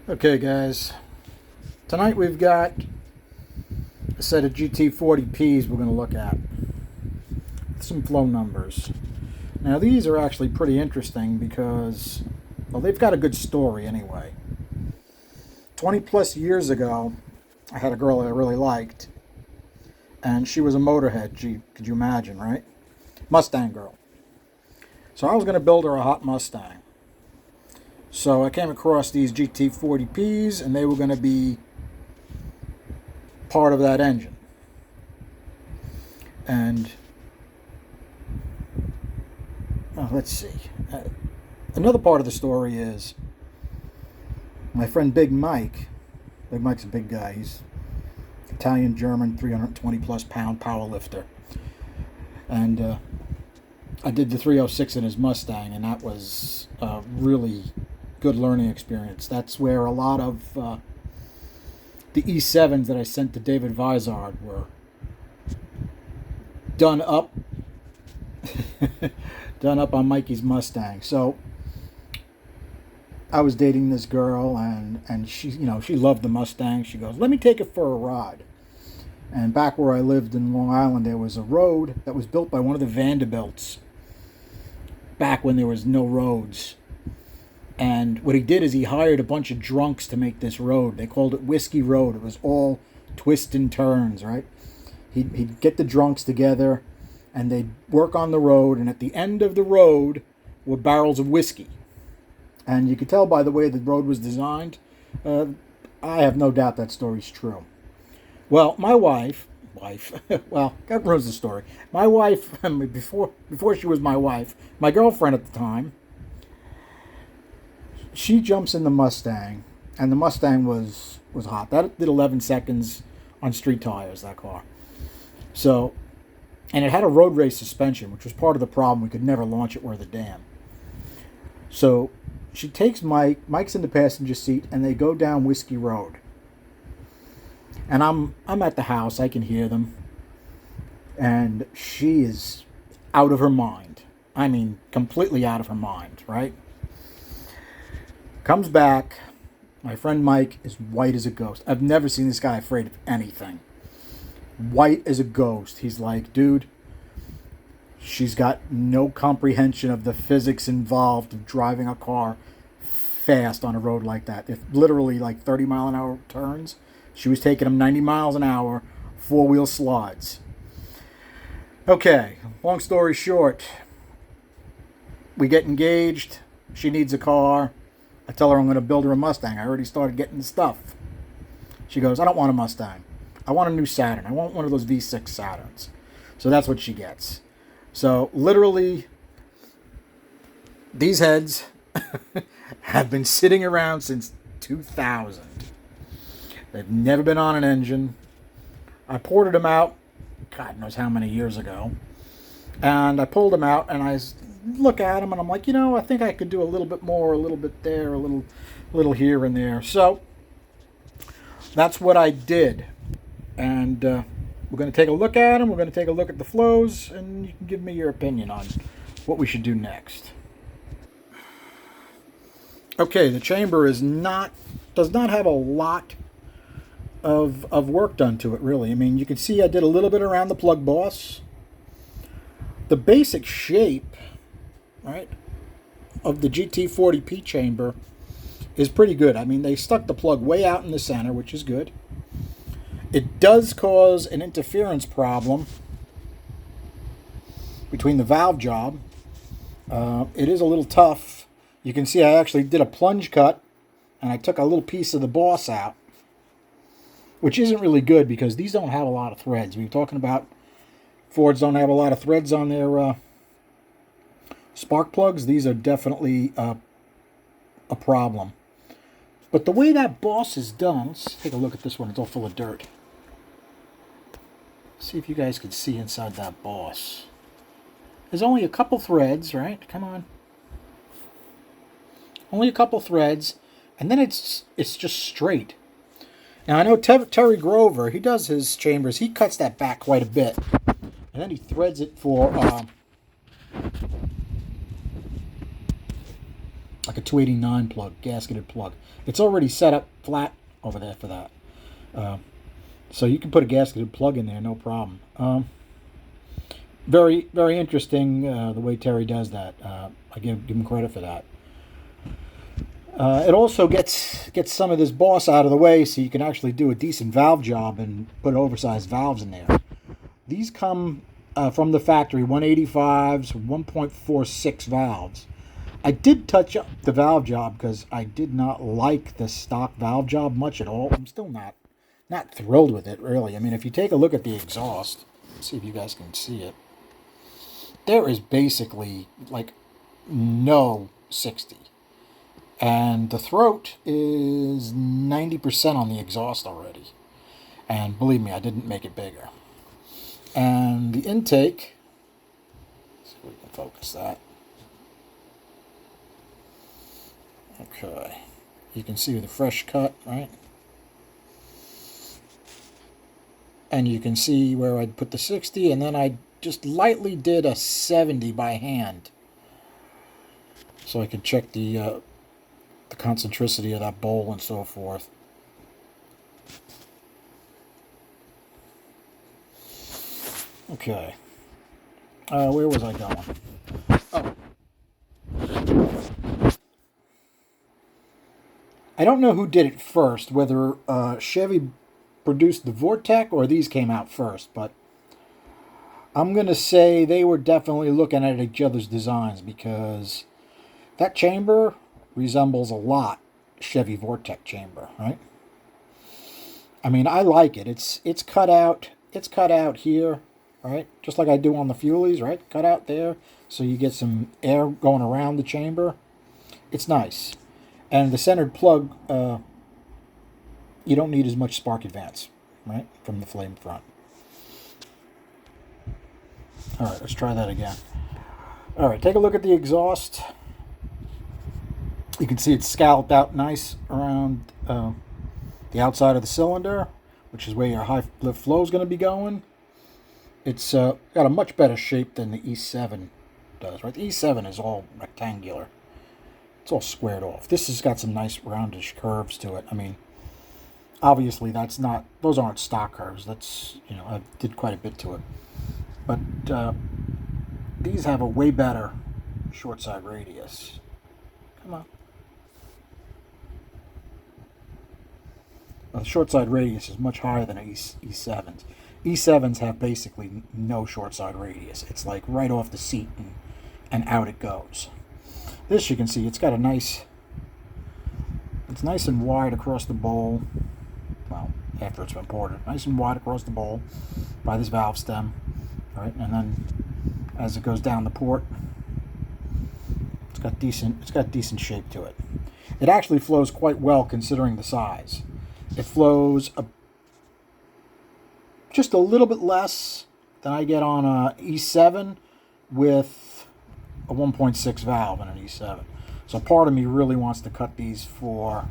Okay guys, tonight we've got a set of gt40p's we're going to look at. Some flow numbers. Now these are actually pretty interesting because, well, they've got a good story anyway. 20 plus years ago, I had a girl that I really liked, and she was a motorhead. Could you imagine, right? Mustang girl. So I was going to build her a hot Mustang. So I came across these gt40p's, and they were going to be part of that engine. And let's see. Another part of the story is my friend Big Mike. Big Mike's a big guy. He's Italian, German, 320 plus pound power lifter. And I did the 306 in his Mustang, and that was a really good learning experience. That's where a lot of the E7s that I sent to David Vizard were done up done up on Mikey's Mustang. So I was dating this girl, and she loved the Mustang. She goes, "Let me take it for a ride." And back where I lived in Long Island, there was a road that was built by one of the Vanderbilts back when there was no roads. And what he did is he hired a bunch of drunks to make this road. They called it Whiskey Road. It was all twists and turns, right? He'd get the drunks together, and they'd work on the road, and at the end of the road were barrels of whiskey. And you could tell by the way the road was designed. I have no doubt that story's true. Well, my wife, well, that ruins the story. My wife, before she was my wife, my girlfriend at the time, she jumps in the Mustang, and the Mustang was hot. That did 11 seconds on street tires, that car. So, and it had a road race suspension, which was part of the problem. We could never launch it worth a damn. So she takes Mike's in the passenger seat, and they go down Whiskey Road. And I'm at the house. I can hear them. And she is out of her mind. I mean, completely out of her mind, right? Comes back. My friend Mike is white as a ghost. I've never seen this guy afraid of anything. White as a ghost. He's like, dude, she's got no comprehension of the physics involved of driving a car fast on a road like that. It's literally like 30-mile-an-hour turns. She was taking them 90 miles an hour, four-wheel slides. Okay, long story short, we get engaged. She needs a car. I tell her I'm going to build her a Mustang. I already started getting the stuff. She goes, "I don't want a Mustang. I want a new Saturn. I want one of those V6 Saturns." So that's what she gets. So literally, these heads have been sitting around since 2000. They've never been on an engine. I ported them out, God knows how many years ago. And I pulled them out, and I look at them, and I'm like, I think I could do a little bit more, a little bit there, a little here and there. So that's what I did. And we're going to take a look at them. We're going to take a look at the flows, and you can give me your opinion on what we should do next. Okay, the chamber does not have a lot of work done to it, really. I mean, you can see I did a little bit around the plug boss. The basic shape, right, of the gt40p chamber is pretty good. I mean, they stuck the plug way out in the center, which is good. It does cause an interference problem between the valve job. It is a little tough. You can see I actually did a plunge cut, and I took a little piece of the boss out, which isn't really good because these don't have a lot of threads. We were talking about Fords don't have a lot of threads on their spark plugs. These are definitely a problem. But the way that boss is done, let's take a look at this one. It's all full of dirt. See if you guys can see inside that boss. There's only a couple threads, right? Come on. Only a couple threads, and then it's just straight. Now, I know Terry Grover, he does his chambers. He cuts that back quite a bit. And then he threads it for like a 289 plug, gasketed plug. It's already set up flat over there for that. So you can put a gasketed plug in there, no problem. Very, very interesting the way Terry does that. I give him credit for that. It also gets some of this boss out of the way so you can actually do a decent valve job and put oversized valves in there. These come from the factory, 185s, 1.46 valves. I did touch up the valve job because I did not like the stock valve job much at all. I'm still not thrilled with it, really. I mean, if you take a look at the exhaust, let's see if you guys can see it. There is basically like no 60. And the throat is 90% on the exhaust already. And believe me, I didn't make it bigger. And the intake, let's see if we can focus that. Okay. You can see the fresh cut, right? And you can see where I'd put the 60, and then I just lightly did a 70 by hand. So I could check the concentricity of that bowl and so forth. Okay. Where was I going? Oh. I don't know who did it first, whether Chevy produced the Vortec or these came out first, but I'm going to say they were definitely looking at each other's designs because that chamber resembles a lot Chevy Vortec chamber, right? I mean, I like it. It's cut out. It's cut out here, right? Just like I do on the Fuelies, right? Cut out there so you get some air going around the chamber. It's nice. And the centered plug, you don't need as much spark advance, right, from the flame front. All right, let's try that again. All right, take a look at the exhaust. You can see it's scalloped out nice around the outside of the cylinder, which is where your high lift flow is going to be going. It's got a much better shape than the E7 does, right? The E7 is all rectangular. It's all squared off. This has got some nice roundish curves to it. I mean, obviously those aren't stock curves. That's, I did quite a bit to it. But these have a way better short side radius. Come on. The short side radius is much higher than E7s. E7s have basically no short side radius. It's like right off the seat and out it goes. This, you can see, it's got it's nice and wide across the bowl. Well, after it's been ported, nice and wide across the bowl by this valve stem. All right, and then as it goes down the port, it's got decent shape to it. It actually flows quite well considering the size. It flows just a little bit less than I get on a E7 with a 1.6 valve in an E7. So part of me really wants to cut these for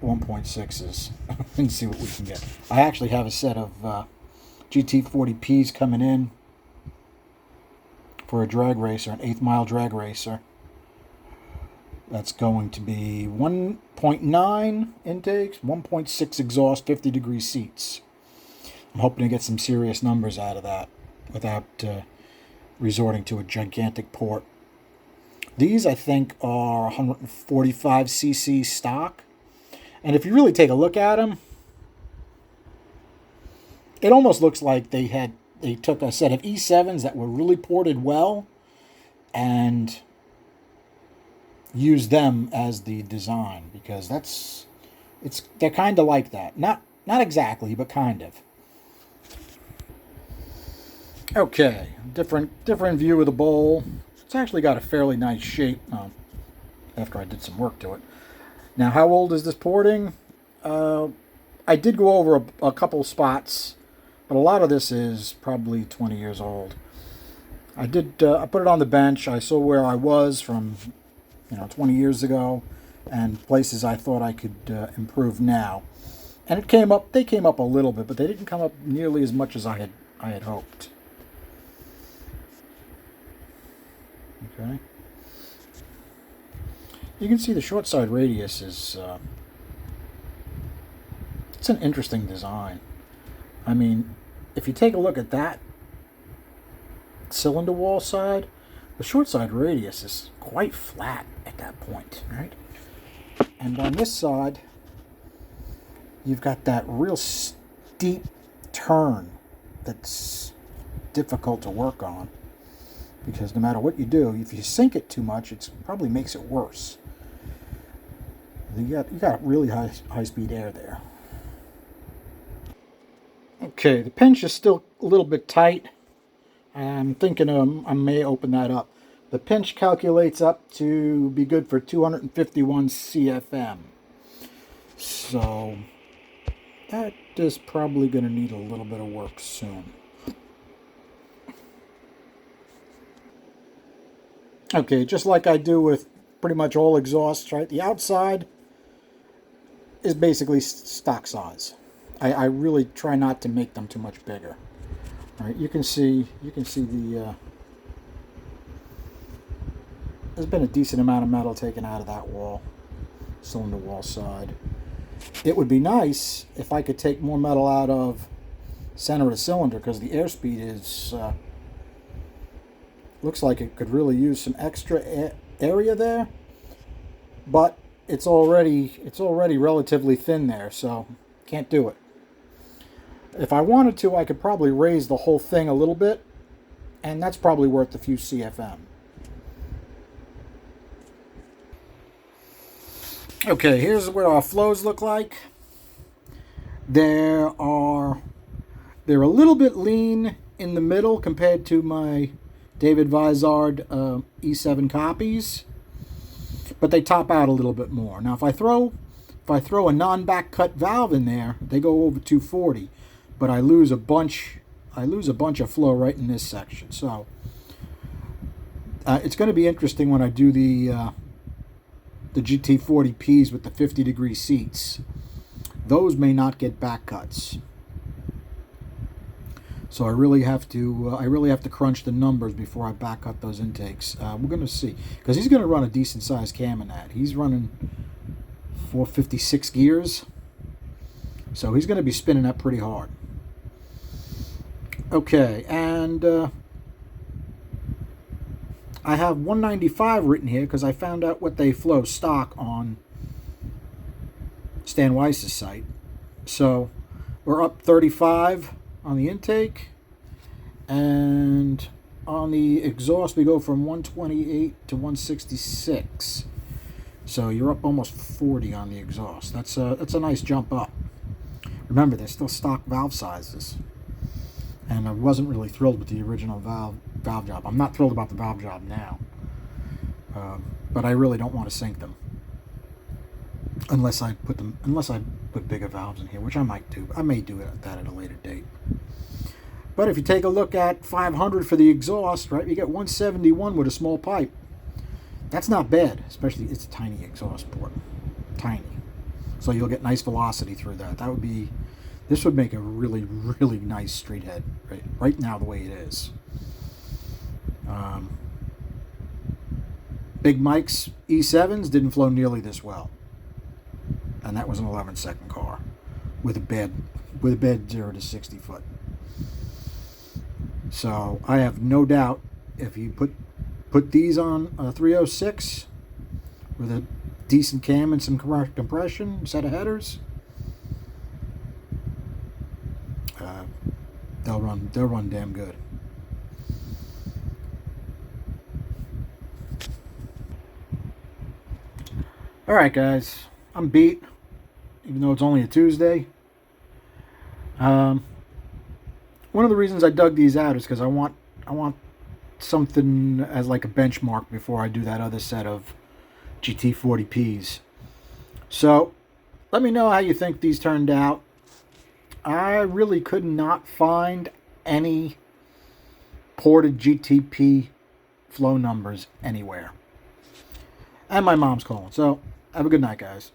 1.6s and see what we can get. I actually have a set of gt40p's coming in for a drag racer, an 8th mile drag racer. That's going to be 1.9 intakes, 1.6 exhaust, 50-degree seats. I'm hoping to get some serious numbers out of that without resorting to a gigantic port. These, I think, are 145cc stock. And if you really take a look at them, it almost looks like they took a set of E7s that were really ported well and used them as the design, because they're kind of like that. Not exactly, but kind of. Okay, different view of the bowl. It's actually got a fairly nice shape after I did some work to it. Now, how old is this porting? I did go over a couple spots, but a lot of this is probably 20 years old. I put it on the bench. I saw where I was from 20 years ago and places I thought I could improve now. And they came up a little bit, but they didn't come up nearly as much as I had hoped. Okay. You can see the short side radius is, it's an interesting design. I mean, if you take a look at that cylinder wall side, the short side radius is quite flat at that point, right? And on this side, you've got that real steep turn that's difficult to work on, because no matter what you do, if you sink it too much, it probably makes it worse. You got really high speed air there. Okay, the pinch is still a little bit tight. I'm thinking I may open that up. The pinch calculates up to be good for 251 CFM. So that is probably going to need a little bit of work soon. Okay, just like I do with pretty much all exhausts, right? The outside is basically stock size. I really try not to make them too much bigger. All right, you can see the there's been a decent amount of metal taken out of that wall, cylinder wall side. It would be nice if I could take more metal out of center of the cylinder, because the airspeed is looks like it could really use some extra area there, but it's already relatively thin there, so can't do it. If I wanted to, I could probably raise the whole thing a little bit, and that's probably worth a few CFM. Okay, here's what our flows look like. They're a little bit lean in the middle compared to my David Vizard E7 copies, but they top out a little bit more. Now, if I throw a non-back cut valve in there, they go over 240. But I lose a bunch of flow right in this section. So it's going to be interesting when I do the gt40ps with the 50-degree seats. Those may not get back cuts. So I really have to crunch the numbers before I back cut those intakes. We're going to see, because he's going to run a decent sized cam in that. He's running 456 gears, so he's going to be spinning that pretty hard. Okay, and I have 195 written here because I found out what they flow stock on Stan Weiss's site. So we're up 35 on the intake, and on the exhaust we go from 128 to 166. So you're up almost 40 on the exhaust. That's a nice jump up. Remember, they're still stock valve sizes. And I wasn't really thrilled with the original valve job. I'm not thrilled about the valve job now, but I really don't want to sink them unless I put bigger valves in here, which I might do. I may do that at a later date. But if you take a look at 500 for the exhaust, right, you get 171 with a small pipe. That's not bad, especially it's a tiny exhaust port, tiny. So you'll get nice velocity through that. This would make a really, really nice street head right now the way it is. Big Mike's E7s didn't flow nearly this well, and that was an 11-second car with a bed 0 to 60 foot. So I have no doubt if you put these on a 306 with a decent cam and some compression, set of headers, they'll run damn good. All right, guys, I'm beat, even though it's only a Tuesday. One of the reasons I dug these out is because I want something as like a benchmark before I do that other set of GT40Ps. So let me know how you think these turned out. I really could not find any ported GTP flow numbers anywhere. And my mom's calling. So have a good night, guys.